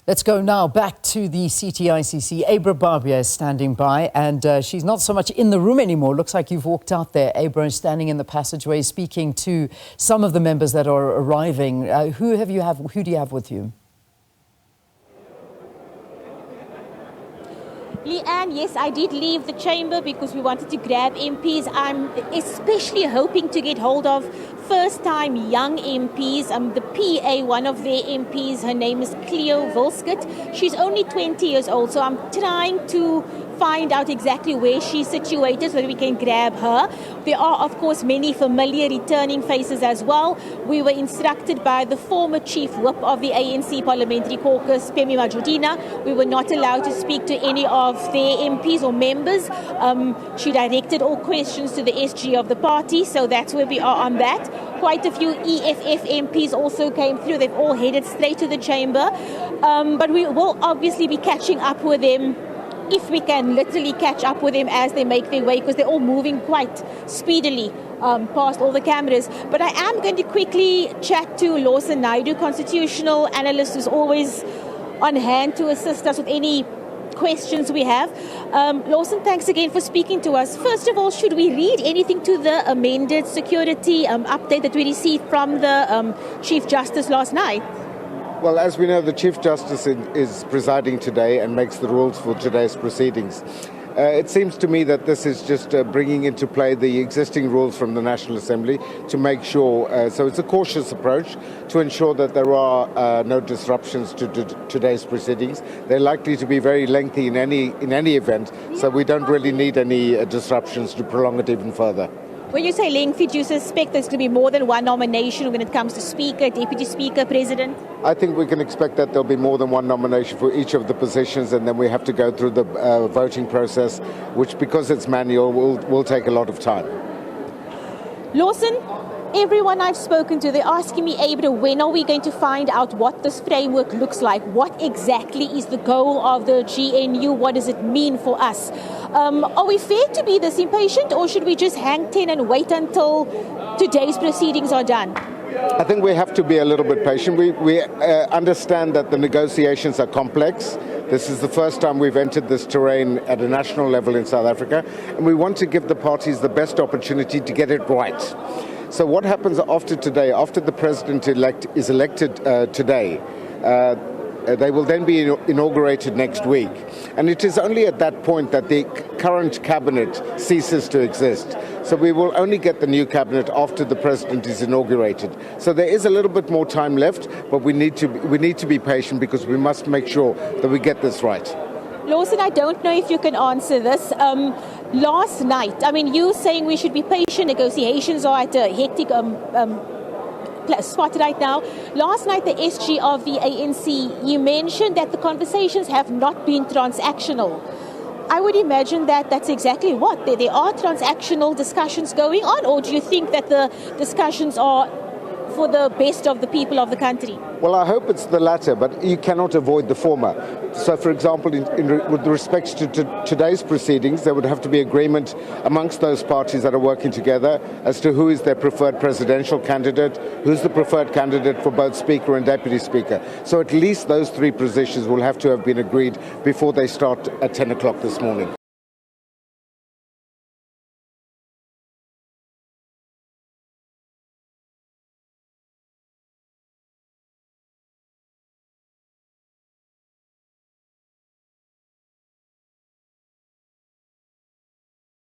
Let's go now back to the CTICC. Abra Barbia is standing by, and she's not so much in the room anymore. Looks like you've walked out there. Abra is standing in the passageway speaking to some of the members that are arriving. Who do you have with you? Leanne, yes, I did leave the chamber because we wanted to grab MPs. I'm especially hoping to get hold of first-time young MPs. The PA, one of their MPs, her name is Cleo Vilskut. She's only 20 years old, so I'm trying to find out exactly where she's situated so that we can grab her. There are, of course, many familiar returning faces as well. We were instructed by the former chief whip of the ANC Parliamentary Caucus, Pemi Majudina. We were not allowed to speak to any of their MPs or members. She directed all questions to the SG of the party, so that's where we are on that. Quite a few EFF MPs also came through. They've all headed straight to the chamber. But we will obviously be catching up with them, if we can literally catch up with them as they make their way, because they're all moving quite speedily past all the cameras. But I am going to quickly chat to Lawson Naidoo, constitutional analyst, who's always on hand to assist us with any questions we have. Lawson, thanks again for speaking to us. First of all, should we read anything to the amended security update that we received from the Chief Justice last night? Well, as we know, the Chief Justice is presiding today and makes the rules for today's proceedings. It seems to me that this is just bringing into play the existing rules from the National Assembly to make sure, so it's a cautious approach to ensure that there are no disruptions to today's proceedings. They're likely to be very lengthy in any event, so we don't really need any disruptions to prolong it even further. When you say lengthy, do you suspect there's going to be more than one nomination when it comes to Speaker, Deputy Speaker, President? I think we can expect that there'll be more than one nomination for each of the positions, and then we have to go through the voting process, which, because it's manual, will take a lot of time. Lawson, everyone I've spoken to, they're asking me, Abra, when are we going to find out what this framework looks like? What exactly is the goal of the GNU? What does it mean for us? Are we fair to be this impatient, or should we just hang 10 and wait until today's proceedings are done? I think we have to be a little bit patient. We understand that the negotiations are complex. This is the first time we've entered this terrain at a national level in South Africa, and we want to give the parties the best opportunity to get it right. So what happens after today, after the president-elect is elected today, they will then be inaugurated next week. And it is only at that point that the current cabinet ceases to exist. So we will only get the new cabinet after the president is inaugurated. So there is a little bit more time left, but we need to be patient because we must make sure that we get this right. Lawson, I don't know if you can answer this. Last night, you saying we should be patient, negotiations are at a hectic spot right now. Last night, the SG of the ANC, you mentioned that the conversations have not been transactional. I would imagine that that's exactly what. There are transactional discussions going on, or do you think that the discussions are for the best of the people of the country? Well, I hope it's the latter, but you cannot avoid the former. So, for example, with respect to today's proceedings, there would have to be agreement amongst those parties that are working together as to who is their preferred presidential candidate, who's the preferred candidate for both Speaker and Deputy Speaker. So at least those three positions will have to have been agreed before they start at 10 o'clock this morning.